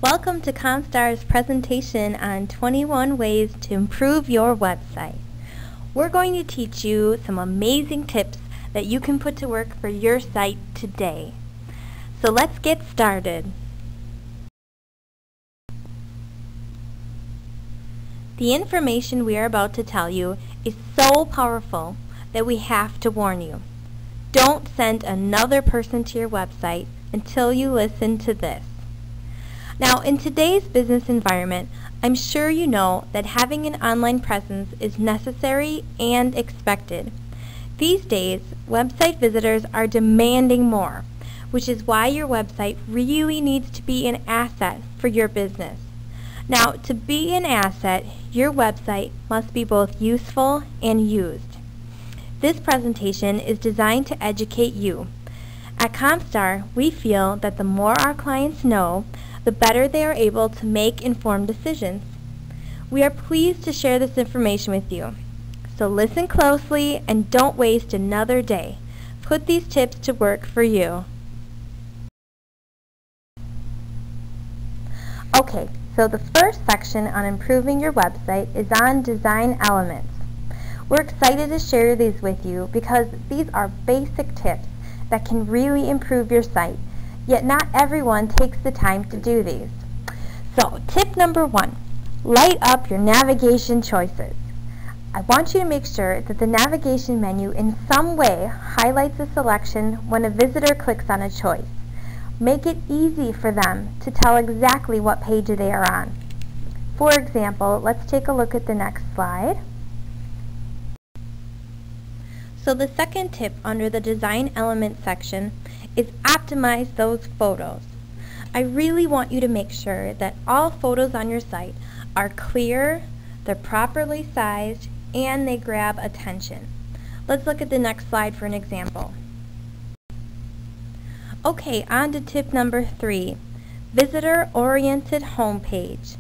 Welcome to Comstar's presentation on 21 ways to improve your website. We're going to teach you some amazing tips that you can put to work for your site today. So let's get started. The information we are about to tell you is so powerful that we have to warn you. Don't send another person to your website until you listen to this. Now, in today's business environment, I'm sure you know that having an online presence is necessary and expected. These days, website visitors are demanding more, which is why your website really needs to be an asset for your business. Now, to be an asset, your website must be both useful and used. This presentation is designed to educate you. At Comstar, we feel that the more our clients know, the better they are able to make informed decisions. We are pleased to share this information with you. So listen closely and don't waste another day. Put these tips to work for you. Okay, so the first section on improving your website is on design elements. We're excited to share these with you because these are basic tips that can really improve your site. Yet not everyone takes the time to do these. So, tip number 1, light up your navigation choices. I want you to make sure that the navigation menu in some way highlights a selection when a visitor clicks on a choice. Make it easy for them to tell exactly what page they are on. For example, let's take a look at the next slide. So the second tip under the design element section is optimize those photos. I really want you to make sure that all photos on your site are clear, they're properly sized, and they grab attention. Let's look at the next slide for an example. Okay, on to tip number 3, visitor-oriented homepage.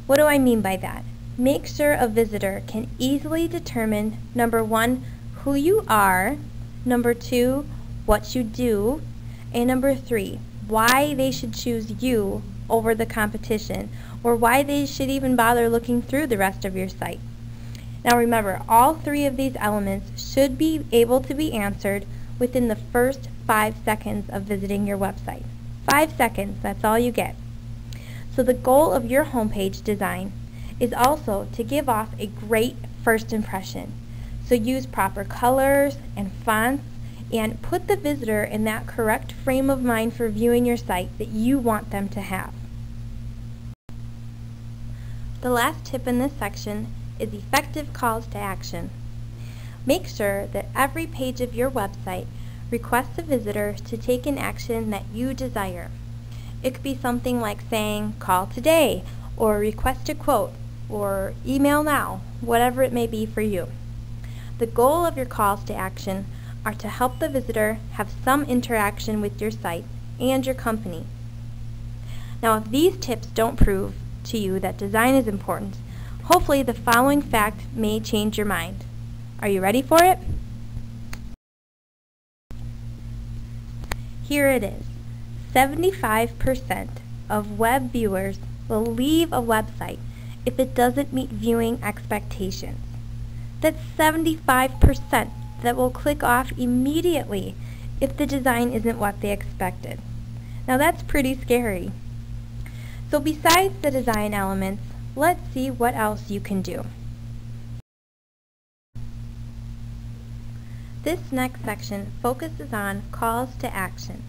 What do I mean by that? Make sure a visitor can easily determine, number 1, who you are, number 2, what you do, and number 3, why they should choose you over the competition, or why they should even bother looking through the rest of your site. Now remember, all 3 of these elements should be able to be answered within the first 5 seconds of visiting your website. 5 seconds, that's all you get. So the goal of your homepage design is also to give off a great first impression. So use proper colors and fonts and put the visitor in that correct frame of mind for viewing your site that you want them to have. The last tip in this section is effective calls to action. Make sure that every page of your website requests a visitor to take an action that you desire. It could be something like saying, call today, or request a quote, or email now, whatever it may be for you. The goal of your calls to action are to help the visitor have some interaction with your site and your company. Now, if these tips don't prove to you that design is important, hopefully the following fact may change your mind. Are you ready for it? Here it is. 75% of web viewers will leave a website if it doesn't meet viewing expectations. That's 75% that will click off immediately if the design isn't what they expected. Now that's pretty scary. So besides the design elements, let's see what else you can do. This next section focuses on calls to action.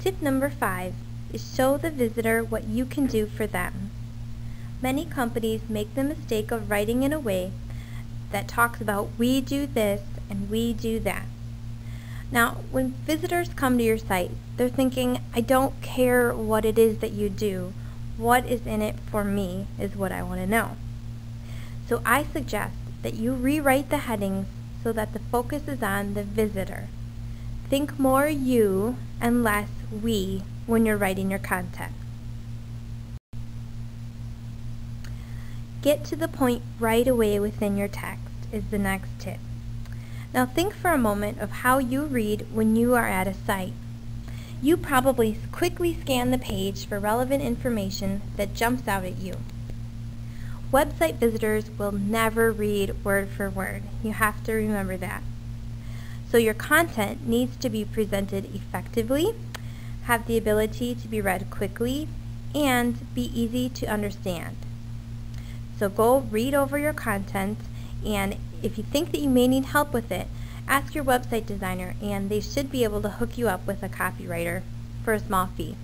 Tip number 5 is show the visitor what you can do for them. Many companies make the mistake of writing in a way that talks about we do this and we do that. Now, when visitors come to your site, they're thinking, I don't care what it is that you do. What is in it for me is what I want to know. So I suggest that you rewrite the headings so that the focus is on the visitor. Think more you and less we when you're writing your content. Get to the point right away within your text is the next tip. Now think for a moment of how you read when you are at a site. You probably quickly scan the page for relevant information that jumps out at you. Website visitors will never read word for word. You have to remember that. So your content needs to be presented effectively, have the ability to be read quickly, and be easy to understand. So go read over your content, and if you think that you may need help with it, ask your website designer, and they should be able to hook you up with a copywriter for a small fee.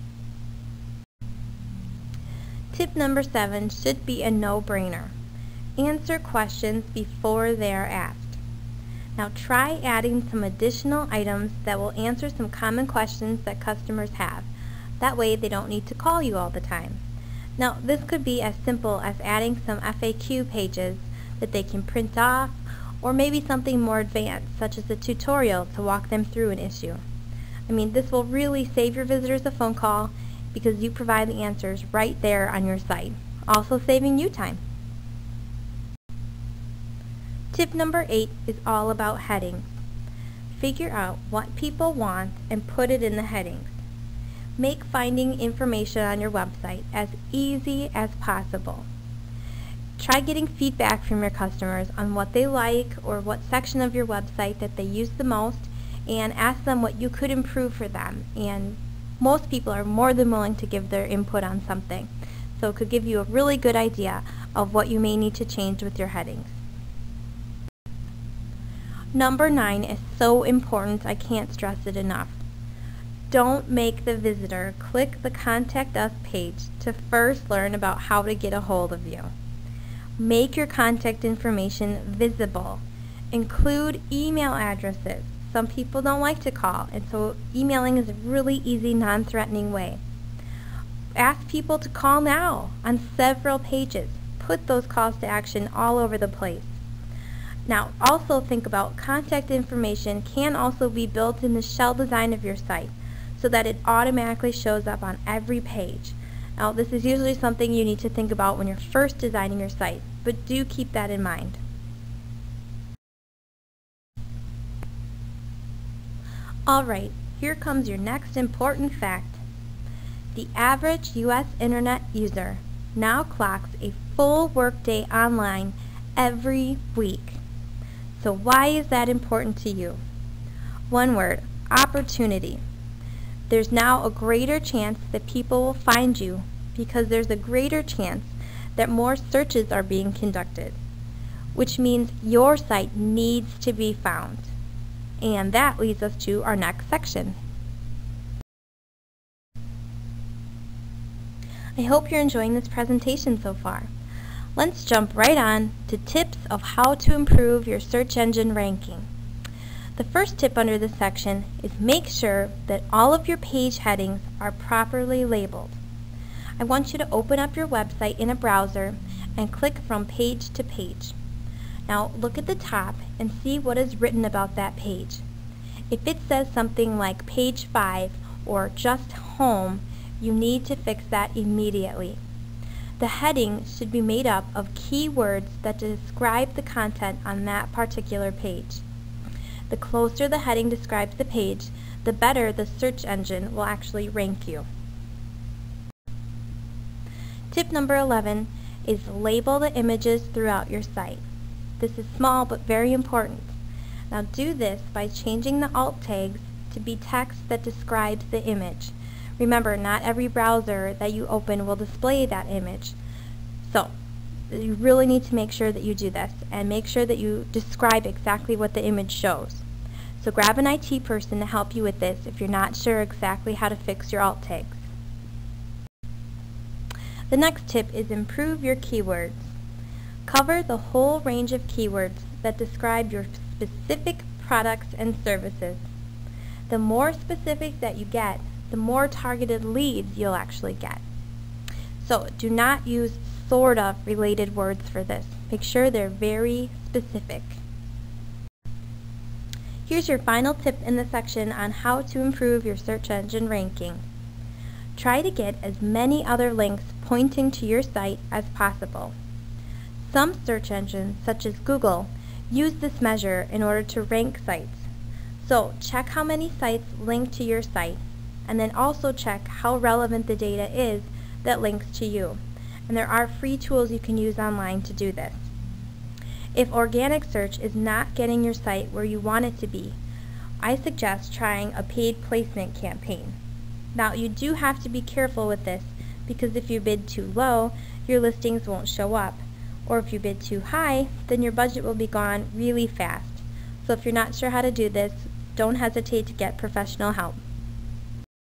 Tip number 7 should be a no-brainer. Answer questions before they are asked. Now try adding some additional items that will answer some common questions that customers have. That way they don't need to call you all the time. Now this could be as simple as adding some FAQ pages that they can print off, or maybe something more advanced such as a tutorial to walk them through an issue. I mean, this will really save your visitors a phone call because you provide the answers right there on your site, also saving you time. Tip number 8 is all about headings. Figure out what people want and put it in the headings. Make finding information on your website as easy as possible. Try getting feedback from your customers on what they like or what section of your website that they use the most, and ask them what you could improve for them. And most people are more than willing to give their input on something. So it could give you a really good idea of what you may need to change with your headings. Number 9 is so important, I can't stress it enough. Don't make the visitor click the Contact Us page to first learn about how to get a hold of you. Make your contact information visible. Include email addresses. Some people don't like to call, and so emailing is a really easy, non-threatening way. Ask people to call now on several pages. Put those calls to action all over the place. Now, also think about contact information can also be built in the shell design of your site so that it automatically shows up on every page. Now, this is usually something you need to think about when you're first designing your site, but do keep that in mind. Alright, here comes your next important fact. The average U.S. Internet user now clocks a full workday online every week. So why is that important to you? One word, opportunity. There's now a greater chance that people will find you because there's a greater chance that more searches are being conducted, which means your site needs to be found. And that leads us to our next section. I hope you're enjoying this presentation so far. Let's jump right on to tips of how to improve your search engine ranking. The first tip under this section is make sure that all of your page headings are properly labeled. I want you to open up your website in a browser and click from page to page. Now look at the top and see what is written about that page. If it says something like page 5 or just home, you need to fix that immediately. The heading should be made up of keywords that describe the content on that particular page. The closer the heading describes the page, the better the search engine will actually rank you. Tip number 11 is label the images throughout your site. This is small but very important. Now do this by changing the alt tags to be text that describes the image. Remember, not every browser that you open will display that image. So you really need to make sure that you do this and make sure that you describe exactly what the image shows. So grab an IT person to help you with this if you're not sure exactly how to fix your alt tags. The next tip is improve your keywords. Cover the whole range of keywords that describe your specific products and services. The more specific that you get, the more targeted leads you'll actually get. So do not use sort of related words for this. Make sure they're very specific. Here's your final tip in the section on how to improve your search engine ranking. Try to get as many other links pointing to your site as possible. Some search engines, such as Google, use this measure in order to rank sites. So check how many sites link to your site and then also check how relevant the data is that links to you. And there are free tools you can use online to do this. If organic search is not getting your site where you want it to be, I suggest trying a paid placement campaign. Now, you do have to be careful with this, because if you bid too low, your listings won't show up. Or if you bid too high, then your budget will be gone really fast. So if you're not sure how to do this, don't hesitate to get professional help.